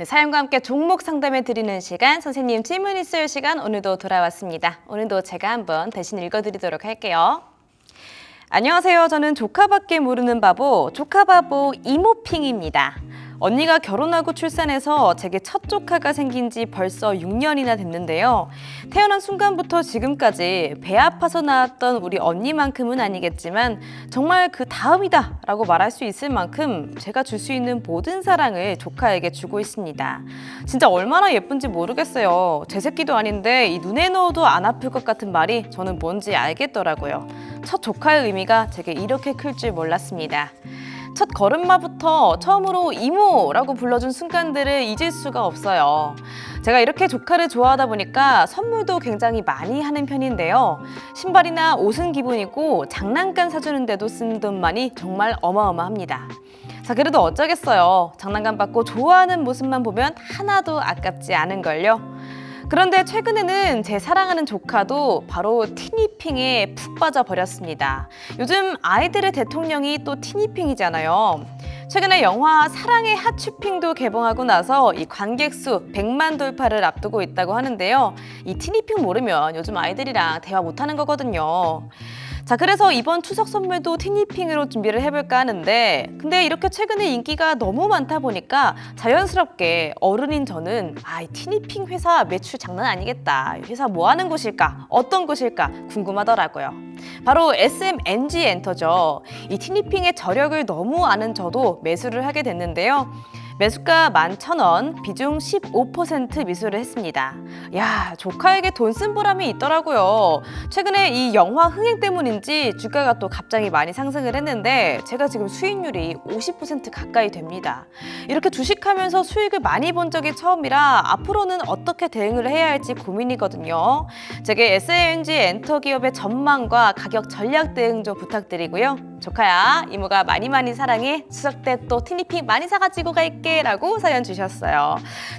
네, 사연과 함께 종목 상담해 드리는 시간, 선생님 질문 있어요 시간 오늘도 돌아왔습니다. 오늘도 제가 한번 대신 읽어드리도록 할게요. 안녕하세요. 저는 조카밖에 모르는 바보, 조카바보 이모핑입니다. 언니가 결혼하고 출산해서 제게 첫 조카가 생긴 지 벌써 6년이나 됐는데요. 태어난 순간부터 지금까지 배 아파서 낳았던 우리 언니만큼은 아니겠지만 정말 그 다음이다 라고 말할 수 있을 만큼 제가 줄 수 있는 모든 사랑을 조카에게 주고 있습니다. 진짜 얼마나 예쁜지 모르겠어요. 제 새끼도 아닌데 이 눈에 넣어도 안 아플 것 같은 말이 저는 뭔지 알겠더라고요. 첫 조카의 의미가 제게 이렇게 클 줄 몰랐습니다. 첫 걸음마부터 처음으로 이모라고 불러준 순간들을 잊을 수가 없어요. 제가 이렇게 조카를 좋아하다 보니까 선물도 굉장히 많이 하는 편인데요. 신발이나 옷은 기본이고 장난감 사주는데도 쓰는 돈만이 정말 어마어마합니다. 자, 그래도 어쩌겠어요. 장난감 받고 좋아하는 모습만 보면 하나도 아깝지 않은걸요. 그런데 최근에는 제 사랑하는 조카도 바로 티니핑에 푹 빠져버렸습니다. 요즘 아이들의 대통령이 또 티니핑이잖아요. 최근에 영화 사랑의 핫쇼핑도 개봉하고 나서 이 관객 수 100만 돌파를 앞두고 있다고 하는데요. 이 티니핑 모르면 요즘 아이들이랑 대화 못하는 거거든요. 자, 그래서 이번 추석 선물도 티니핑으로 준비를 해볼까 하는데 근데 이렇게 최근에 인기가 너무 많다 보니까 자연스럽게 어른인 저는 이 티니핑 회사 매출 장난 아니겠다. 이 회사 뭐 하는 곳일까? 어떤 곳일까? 궁금하더라고요. 바로 SMNG 엔터죠. 이 티니핑의 저력을 너무 아는 저도 매수를 하게 됐는데요. 매수가 11,000원, 비중 15% 미수를 했습니다. 야, 조카에게 돈 쓴 보람이 있더라고요. 최근에 이 영화 흥행 때문인지 주가가 또 갑자기 많이 상승을 했는데 제가 지금 수익률이 50% 가까이 됩니다. 이렇게 주식하면서 수익을 많이 본 적이 처음이라 앞으로는 어떻게 대응을 해야 할지 고민이거든요. 제게 SMG 엔터 기업의 전망과 가격 전략 대응 좀 부탁드리고요. 조카야, 이모가 많이 사랑해. 추석 때 또 티니핑 많이 사가지고 갈게 라고 사연 주셨어요.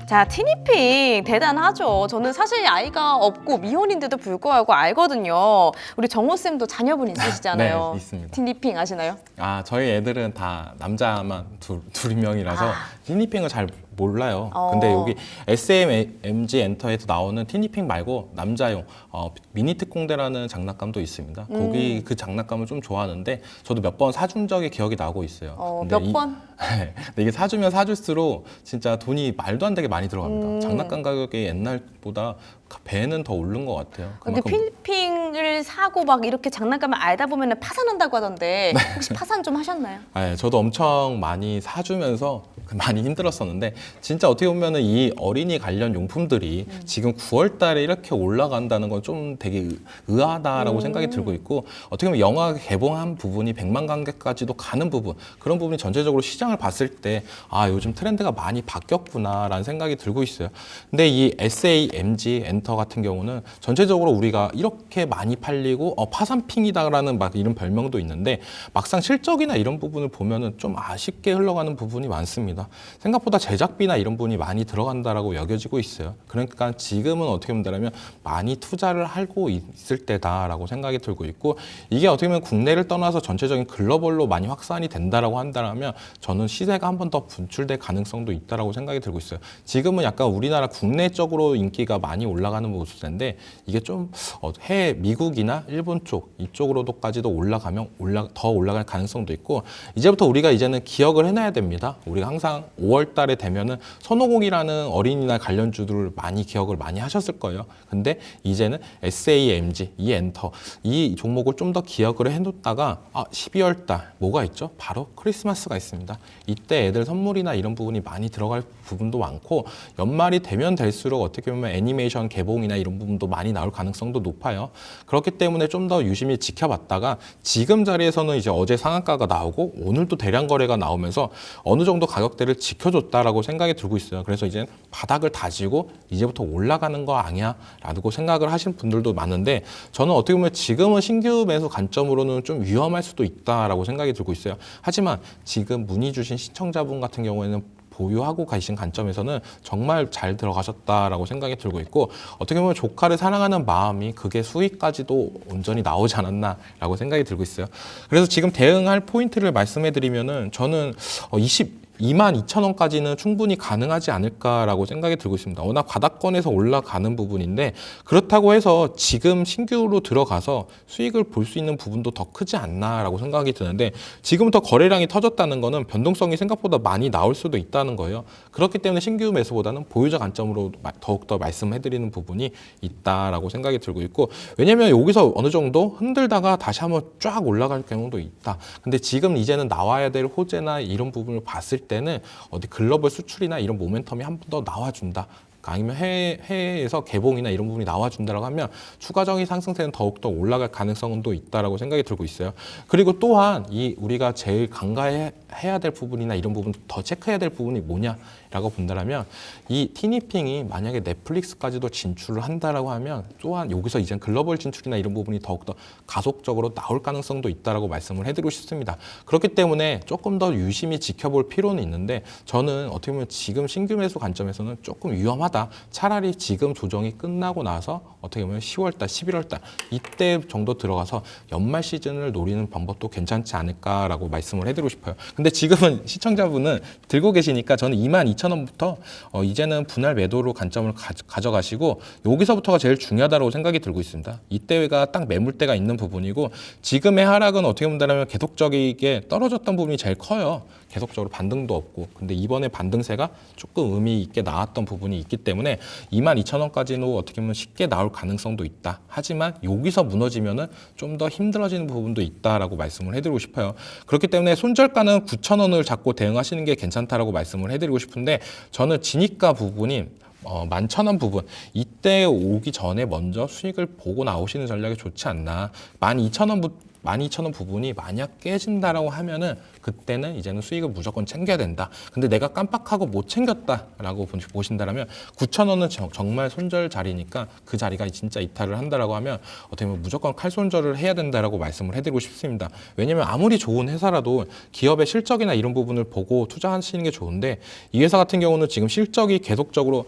자, 티니핑 대단하죠. 저는 사실 아이가 없고 미혼인데도 불구하고 알거든요. 우리 정호쌤도 자녀분 있으시잖아요. 네, 있습니다. 티니핑 아시나요? 저희 애들은 다 남자만 둘 명이라서 티니핑을 잘 몰라요. 근데 여기 SMG 엔터에서 나오는 티니핑 말고 남자용 미니 특공대라는 장난감도 있습니다. 거기 그 장난감을 좀 좋아하는데 저도 몇 번 사준 적이 기억이 나고 있어요. 몇 번? 근데 이게 사주면 사줄수록 진짜 돈이 말도 안 되게 많이 들어갑니다. 장난감 가격이 옛날보다 배는 더 오른 것 같아요. 근데 티니핑을 사고 막 이렇게 장난감을 알다 보면 파산한다고 하던데 혹시 파산 좀 하셨나요? 네, 저도 엄청 많이 사주면서 많이 힘들었었는데 진짜 어떻게 보면은 이 어린이 관련 용품들이 지금 9월 달에 이렇게 올라간다는 건 좀 되게 의아하다라고 생각이 들고 있고 어떻게 보면 영화 개봉한 부분이 100만 관객까지도 가는 부분 그런 부분이 전체적으로 시장을 봤을 때 요즘 트렌드가 많이 바뀌었구나라는 생각이 들고 있어요. 근데 이 SAMG 엔터 같은 경우는 전체적으로 우리가 이렇게 많이 팔리고 파산핑이다라는 막 이런 별명도 있는데 막상 실적이나 이런 부분을 보면은 좀 아쉽게 흘러가는 부분이 많습니다. 생각보다 제작비나 이런 부분이 많이 들어간다라고 여겨지고 있어요. 그러니까 지금은 어떻게 본다면 많이 투자를 하고 있을 때다라고 생각이 들고 있고 이게 어떻게 보면 국내를 떠나서 전체적인 글로벌로 많이 확산이 된다라고 한다면 저는 시세가 한 번 더 분출될 가능성도 있다라고 생각이 들고 있어요. 지금은 약간 우리나라 국내적으로 인기가 많이 올라가는 모습인데 이게 좀 해외 미국이나 일본 쪽 이쪽으로도까지도 올라가면 더 올라갈 가능성도 있고 이제부터 우리가 이제는 기억을 해놔야 됩니다. 우리가 항상 5월 달에 되면은 선호공이라는 어린이날 관련주들을 많이 기억을 많이 하셨을 거예요. 근데 이제는 SAMG, 이 엔터, 이 종목을 좀 더 기억을 해놓다가 12월 달 뭐가 있죠? 바로 크리스마스가 있습니다. 이때 애들 선물이나 이런 부분이 많이 들어갈 부분도 많고 연말이 되면 될수록 어떻게 보면 애니메이션 개봉이나 이런 부분도 많이 나올 가능성도 높아요. 그렇기 때문에 좀 더 유심히 지켜봤다가 지금 자리에서는 이제 어제 상한가가 나오고 오늘도 대량 거래가 나오면서 어느 정도 가격대를 지켜줬다라고 생각이 들고 있어요. 그래서 이제 바닥을 다지고 이제부터 올라가는 거 아니야? 라고 생각을 하시는 분들도 많은데 저는 어떻게 보면 지금은 신규 매수 관점으로는 좀 위험할 수도 있다라고 생각이 들고 있어요. 하지만 지금 문의 주신 시청자분 같은 경우에는 보유하고 가신 관점에서는 정말 잘 들어가셨다라고 생각이 들고 있고 어떻게 보면 조카를 사랑하는 마음이 그게 수익까지도 온전히 나오지 않았나라고 생각이 들고 있어요. 그래서 지금 대응할 포인트를 말씀해 드리면은 저는 22,000원까지는 충분히 가능하지 않을까라고 생각이 들고 있습니다. 워낙 바닥권에서 올라가는 부분인데 그렇다고 해서 지금 신규로 들어가서 수익을 볼 수 있는 부분도 더 크지 않나라고 생각이 드는데 지금부터 거래량이 터졌다는 거는 변동성이 생각보다 많이 나올 수도 있다는 거예요. 그렇기 때문에 신규 매수보다는 보유자 관점으로 더욱더 말씀해드리는 부분이 있다라고 생각이 들고 있고 왜냐면 여기서 어느 정도 흔들다가 다시 한번 쫙 올라갈 경우도 있다. 근데 지금 이제는 나와야 될 호재나 이런 부분을 봤을 때는 어디 글로벌 수출이나 이런 모멘텀이 한 번 더 나와준다. 아니면 해외에서 개봉이나 이런 부분이 나와준다라고 하면 추가적인 상승세는 더욱더 올라갈 가능성은 또 있다라고 생각이 들고 있어요. 그리고 또한 이 우리가 제일 간과해야 될 부분이나 이런 부분 더 체크해야 될 부분이 뭐냐라고 본다라면 이 티니핑이 만약에 넷플릭스까지도 진출을 한다라고 하면 또한 여기서 이제 글로벌 진출이나 이런 부분이 더욱더 가속적으로 나올 가능성도 있다라고 말씀을 해드리고 싶습니다. 그렇기 때문에 조금 더 유심히 지켜볼 필요는 있는데 저는 어떻게 보면 지금 신규 매수 관점에서는 조금 위험하다. 차라리 지금 조정이 끝나고 나서 어떻게 보면 10월달, 11월달 이때 정도 들어가서 연말 시즌을 노리는 방법도 괜찮지 않을까라고 말씀을 해드리고 싶어요. 근데 지금은 시청자분은 들고 계시니까 저는 22,000원부터 이제는 분할 매도로 관점을 가져가시고 여기서부터가 제일 중요하다고 생각이 들고 있습니다. 이때가 딱 매물대가 있는 부분이고 지금의 하락은 어떻게 본다면 계속적이게 떨어졌던 부분이 제일 커요. 계속적으로 반등도 없고 근데 이번에 반등세가 조금 의미 있게 나왔던 부분이 있기 때문에 22,000원까지는 어떻게 보면 쉽게 나올 가능성도 있다. 하지만 여기서 무너지면은 좀 더 힘들어지는 부분도 있다라고 말씀을 해드리고 싶어요. 그렇기 때문에 손절가는 9,000원을 잡고 대응하시는 게 괜찮다라고 말씀을 해드리고 싶은데 저는 진입가 부분이 11,000원 부분 이때 오기 전에 먼저 수익을 보고 나오시는 전략이 좋지 않나. 12,000원 부분이 만약 깨진다라고 하면은 그때는 이제는 수익을 무조건 챙겨야 된다. 근데 내가 깜빡하고 못 챙겼다라고 보신다라면 9,000원은 정말 손절 자리니까 그 자리가 진짜 이탈을 한다라고 하면 어떻게 보면 무조건 칼손절을 해야 된다라고 말씀을 해드리고 싶습니다. 왜냐면 아무리 좋은 회사라도 기업의 실적이나 이런 부분을 보고 투자하시는 게 좋은데 이 회사 같은 경우는 지금 실적이 계속적으로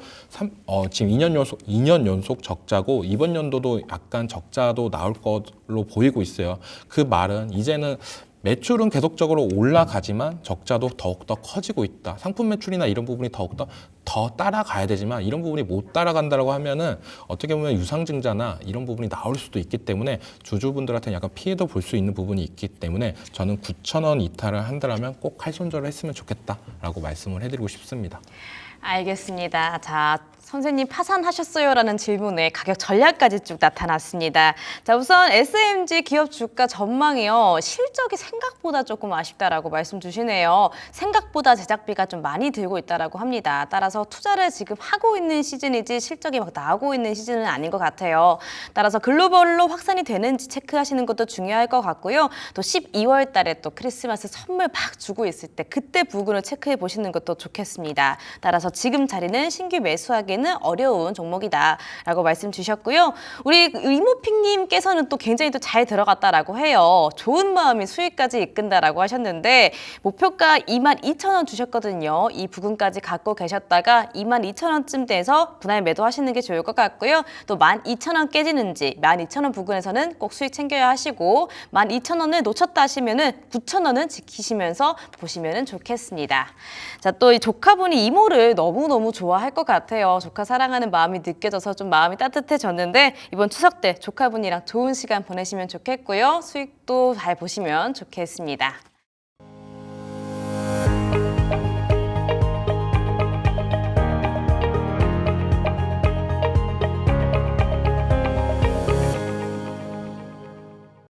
지금 2년 연속 적자고 이번 연도도 약간 적자도 나올 걸로 보이고 있어요. 그 말은 이제는 매출은 계속적으로 올라가지만 적자도 더욱더 커지고 있다. 상품 매출이나 이런 부분이 더욱더 더 따라가야 되지만 이런 부분이 못 따라간다라고 하면은 어떻게 보면 유상증자나 이런 부분이 나올 수도 있기 때문에 주주분들한테는 약간 피해도 볼 수 있는 부분이 있기 때문에 저는 9,000원 이탈을 한다라면 꼭 칼손절을 했으면 좋겠다라고 말씀을 해드리고 싶습니다. 알겠습니다. 자, 선생님 파산하셨어요라는 질문에 가격 전략까지 쭉 나타났습니다. 자, 우선 SMG 기업 주가 전망이요. 실적이 생각보다 조금 아쉽다라고 말씀 주시네요. 생각보다 제작비가 좀 많이 들고 있다라고 합니다. 따라서 투자를 지금 하고 있는 시즌이지 실적이 막 나오고 있는 시즌은 아닌 것 같아요. 따라서 글로벌로 확산이 되는지 체크하시는 것도 중요할 것 같고요. 또 12월 달에 또 크리스마스 선물 막 주고 있을 때 그때 부분을 체크해 보시는 것도 좋겠습니다. 따라서 지금 자리는 신규 매수하기는 어려운 종목이다라고 말씀 주셨고요. 우리 이모핑님께서는 또 굉장히 또 잘 들어갔다라고 해요. 좋은 마음이 수익까지 이끈다라고 하셨는데 목표가 22,000원 주셨거든요. 이 부근까지 갖고 계셨다가 22,000원쯤 돼서 분할 매도하시는 게 좋을 것 같고요. 또 12,000원 깨지는지 12,000원 부근에서는 꼭 수익 챙겨야 하시고 12,000원을 놓쳤다 하시면은 9,000원은 지키시면서 보시면 좋겠습니다. 자, 또 이 조카분이 이모를 너무너무 좋아할 것 같아요. 조카 사랑하는 마음이 느껴져서 좀 마음이 따뜻해졌는데 이번 추석 때 조카분이랑 좋은 시간 보내시면 좋겠고요. 수익도 잘 보시면 좋겠습니다.